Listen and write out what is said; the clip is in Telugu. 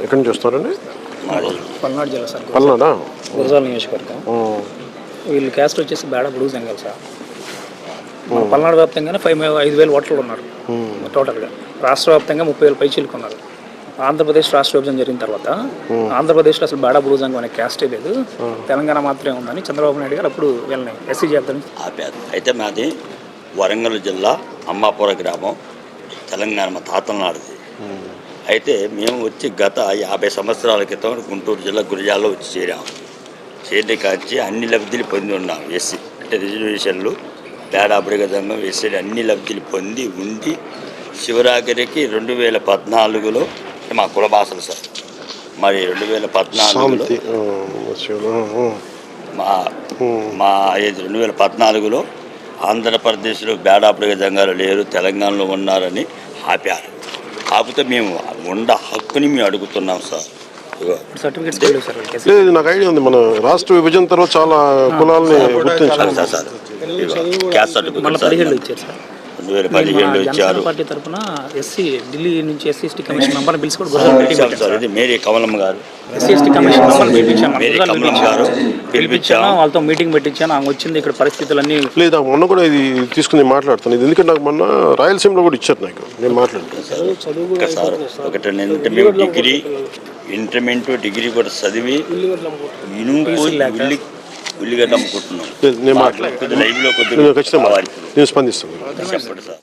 ఎక్కడి నుంచి వస్తారండి? పల్నాడు జిల్లా సార్. పల్నాడా? గురజాల నియోజకవర్గం. వీళ్ళు క్యాస్ట్ వచ్చేసి బేడా బ్లూ జంగల్ సార్. మన పల్నాడు వ్యాప్తంగానే 5,000 ఓటర్లు ఉన్నారు టోటల్గా. రాష్ట్ర వ్యాప్తంగా 30,000 పైచీలకు ఉన్నారు. ఆంధ్రప్రదేశ్ రాష్ట్ర విభజన జరిగిన తర్వాత ఆంధ్రప్రదేశ్లో అసలు బేడా బ్లూ జంగం అనే క్యాస్టే లేదు, తెలంగాణ మాత్రమే ఉందని చంద్రబాబు నాయుడు గారు అప్పుడు వీళ్ళని ఎస్సీ జాబితాని ఆపారు. అయితే మాది వరంగల్ జిల్లా అమ్మాపుర గ్రామం, తెలంగాణ మా తాతల నాడుది. అయితే మేము వచ్చి గత 50 సంవత్సరాల క్రితం గుంటూరు జిల్లా గురిజాల్లో వచ్చి చేరాము. చేరిన కాంచి అన్ని లబ్ధులు పొంది ఉన్నాం. ఎస్సీ అంటే రిజర్వేషన్లు, బేడా బృగదంగం, ఎస్సీలు అన్ని లబ్ధులు పొంది ఉండి శివరాగిరికి 2014లో మా కుల భాషలు సార్. మరి 2014లో ఆంధ్రప్రదేశ్లో బేడా బృగదంగాలు లేరు, తెలంగాణలో ఉన్నారని ఆపారు. కాకపోతే మేము ఉండ హక్కుని మేము అడుగుతున్నాం సార్. లేదు, నాకు ఐడియా ఉంది. మన రాష్ట్ర విభజన తర్వాత చాలా కులాలని గుర్తించారు సార్. క్యాస్ట్ సర్టిఫికేట్ 2015లో ఇచ్చారు. పార్టీ తరఫున ఎస్సీ ఢిల్లీ నుంచి SC ST commission member bills కూడా సార్. ఇది మేరీ కమలమ్మ గారు ఎస్సీ ఎస్టీ కమిషన్ మెంబర్ పిలిపించాను, వాళ్ళతో మీటింగ్ పెట్టించాను. ఆమె వచ్చింది, ఇక్కడ పరిస్థితులన్నీ లేదా మొన్న కూడా ఇది తీసుకుని మాట్లాడుతాను. ఇది ఎందుకంటే నాకు మొన్న రాయలసీమలో కూడా ఇచ్చారు, నాకు నేను మాట్లాడుతాను సార్. ఒకటి ఇంటర్మీడియట్ డిగ్రీ కూడా చదివి ఉల్లిగడ్డ అమ్ముకుంటున్నాం. నేను మాట్లాడుతున్నాను, లైవ్లో ఖచ్చితంగా నేను స్పందిస్తాను. చెప్పండి సార్.